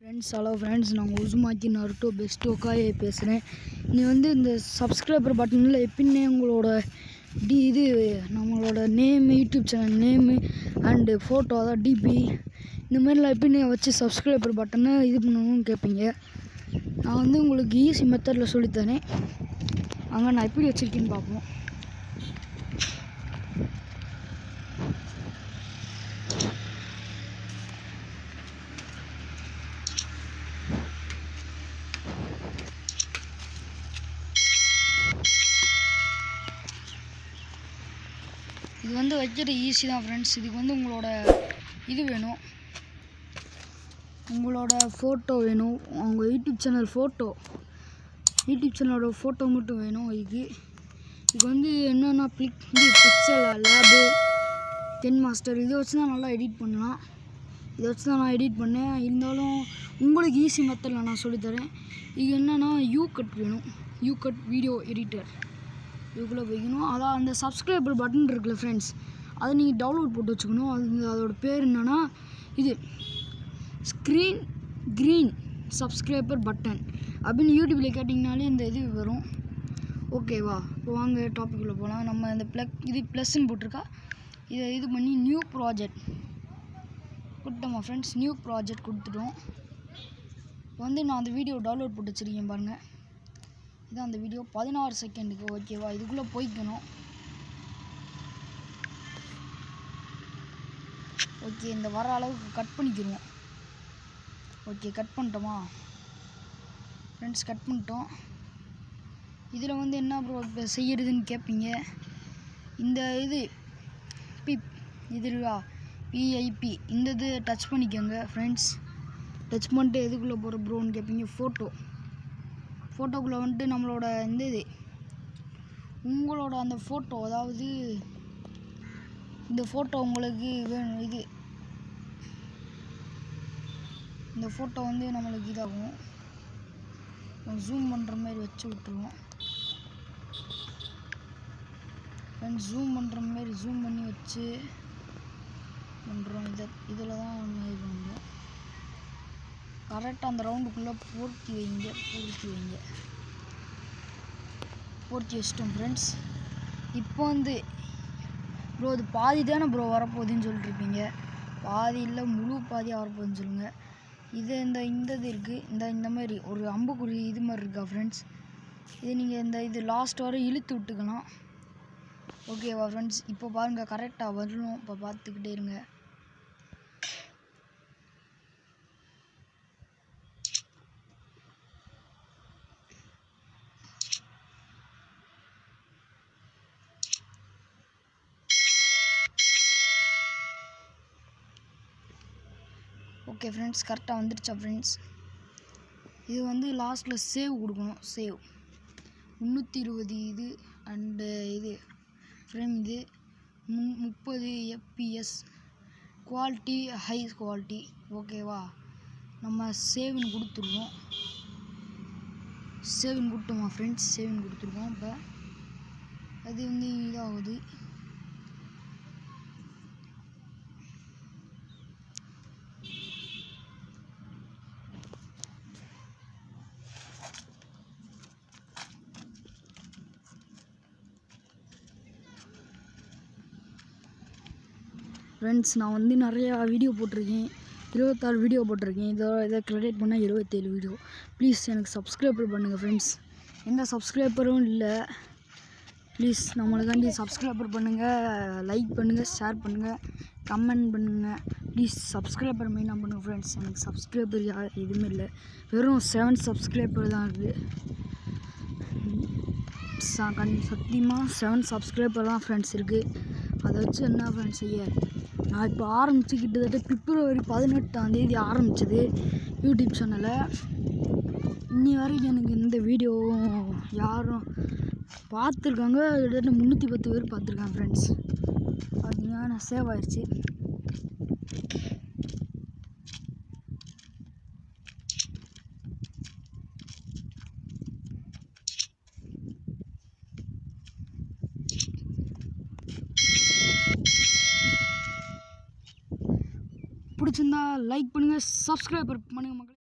Hello friends, நான் Uzumaki Naruto best ஒக்காயே பேசுகிறேன். நீ இந்த சப்ஸ்கிரைபர் பட்டனில் எப்படின்னே உங்களோட இது நம்மளோட name, YouTube channel name and photo, அதான் டிபி இந்த மாதிரிலாம் எப்படின்னே வச்சு சப்ஸ்கிரைபர் பட்டனை இது பண்ணணும்னு கேட்பீங்க. நான் உங்களுக்கு ஈஸி மெத்தடில் சொல்லித்தரேன். அங்கே நான் எப்படி வச்சுருக்கேன்னு பார்ப்போம். இது வைக்கிறது ஈஸி தான் ஃப்ரெண்ட்ஸ். இதுக்கு உங்களோட இது வேணும், உங்களோட ஃபோட்டோ வேணும், உங்கள் யூடியூப் சேனல் ஃபோட்டோ, யூடியூப் சேனலோட ஃபோட்டோ மட்டும் வேணும். இது என்னென்னா பிக்சல் லேபு, கென் மாஸ்டர் இதை வச்சு தான் நல்லா எடிட் பண்ணலாம். இதை வச்சு தான் நான் எடிட் பண்ணேன். இருந்தாலும் உங்களுக்கு ஈஸி மெத்தடில் நான் சொல்லித்தரேன். இது என்னென்னா யூகட் வேணும், யூகட் வீடியோ எடிட்டர். இதுக்குள்ளே போய்க்கணும். அதான் அந்த சப்ஸ்கிரைபர் பட்டன் இருக்குல்ல ஃப்ரெண்ட்ஸ், அதை நீங்கள் டவுன்லோட் போட்டு வச்சுக்கணும். அதோட பேர் என்னென்னா இது க்ரீன் சப்ஸ்கிரைபர் பட்டன் அப்படின்னு யூடியூப்பில் கேட்டிங்கனாலே இந்த இது வரும். ஓகேவா? இப்போ வாங்க டாபிக்குள்ளே போகலாம். நம்ம இந்த ப்ளஸ்ன்னு போட்டிருக்கா, இதை இது பண்ணி நியூ ப்ராஜெக்ட் கொடுத்தோமா ஃப்ரெண்ட்ஸ். நியூ ப்ராஜெக்ட் கொடுத்துட்டோம். நான் அந்த வீடியோ டவுன்லோட் போட்டு வச்சுருக்கேன் பாருங்கள். இதான் அந்த வீடியோ 16 செகண்டுக்கு. ஓகேவா? இதுக்குள்ளே போய்க்கணும். ஓகே, இந்த வர அளவுக்கு கட் பண்ணிக்கிடுவோம். ஓகே, கட் பண்ணிட்டோமா ஃப்ரெண்ட்ஸ்? கட் பண்ணிட்டோம். இதில் என்ன ப்ரோ இப்போ செய்யறதுன்னு கேட்பீங்க. இந்த இது இதுவா பிஐபி இந்த இது டச் பண்ணிக்கோங்க ஃப்ரெண்ட்ஸ். டச் பண்ணிட்டு எதுக்குள்ளே போகிற ப்ரோன்னு கேட்பீங்க. ஃபோட்டோக்குள்ளே நம்மளோட இது உங்களோட அந்த ஃபோட்டோ, அதாவது இந்த ஃபோட்டோ உங்களுக்கு வேணும். இந்த ஃபோட்டோ நம்மளுக்கு இதாகும். ஜூம் பண்ணுற மாதிரி வச்சு விட்டுருவோம். ஜூம் பண்ணுற மாதிரி ஜூம் பண்ணி வச்சு பண்ணுறோம். இதில் தான் நம்ம இது பண்ணுறோம். கரெக்டாக அந்த ரவுண்டுக்குள்ளே போர்த்தி வச்சிட்டோம் ஃப்ரெண்ட்ஸ். இப்போ ப்ரோ இது பாதி தானே ப்ரோ வரப்போகுதுன்னு சொல்லிட்டுருப்பீங்க. பாதி இல்லை, முழு பாதியாக வரப்போகுதுன்னு சொல்லுங்கள். இந்த இது இருக்குது, இந்த மாதிரி ஒரு அம்புக்குறி இது மாதிரி இருக்கா ஃப்ரெண்ட்ஸ். இது நீங்கள் இது லாஸ்ட் வரை இழுத்து விட்டுக்கலாம். ஓகேவா ஃப்ரெண்ட்ஸ்? இப்போ பாருங்கள், கரெக்டாக வரணும். இப்போ பார்த்துக்கிட்டே இருங்க. ஓகே ஃப்ரெண்ட்ஸ், கரெக்டாக வந்துடுச்சா ஃப்ரெண்ட்ஸ்? இது லாஸ்ட்டில் சேவ் கொடுக்கணும். சேவ் 320 இது அண்டு இது ஃப்ரேம், இது 30 FPS, குவாலிட்டி ஹை குவாலிட்டி. ஓகேவா? நம்ம சேவ்னு கொடுத்துருவோம். சேவ்னு கொடுத்தோமா ஃப்ரெண்ட்ஸ்? சேவ்னு கொடுத்துருக்கோம். இப்போ அது இதாகுது. ஃப்ரெண்ட்ஸ், நான் நிறையா வீடியோ போட்டிருக்கேன். 26 வீடியோ போட்டிருக்கேன். இதை கிரெடிட் பண்ணால் 27 வீடியோ. ப்ளீஸ் எனக்கு சப்ஸ்கிரைபர் பண்ணுங்கள் ஃப்ரெண்ட்ஸ். எந்த சப்ஸ்கிரைபரும் இல்லை. ப்ளீஸ் நம்மளுக்காண்டி சப்ஸ்கிரைபர் பண்ணுங்கள், லைக் பண்ணுங்கள், ஷேர் பண்ணுங்கள், கமெண்ட் பண்ணுங்கள். ப்ளீஸ் சப்ஸ்கிரைபர் மெயினாக பண்ணுங்கள் ஃப்ரெண்ட்ஸ். எனக்கு சப்ஸ்கிரைபர் எதுவுமே இல்லை, வெறும் 7 சப்ஸ்கிரைபர் தான் இருக்குது. சத்தியமாக 7 சப்ஸ்கிரைபர் தான் ஃப்ரெண்ட்ஸ் இருக்குது. அதை வச்சு என்ன ஃப்ரெண்ட்ஸ் செய்ய? நான் இப்போ ஆரம்பித்து கிட்டத்தட்ட பிப்ரவரி 18 ஆரம்பித்தது யூடியூப் சேனலை. இன்னி வரைக்கும் எனக்கு இந்த வீடியோ யாரும் பார்த்துருக்காங்க, கிட்டத்தட்ட 310 பேர் பார்த்துருக்காங்க ஃப்ரெண்ட்ஸ். பார்த்தீங்கன்னா நான் சேவ் ஆயிடுச்சு. பிடிச்சிருந்தா லைக் பண்ணுங்கள், சப்ஸ்கிரைபர் பண்ணுங்கள் மக்கள்.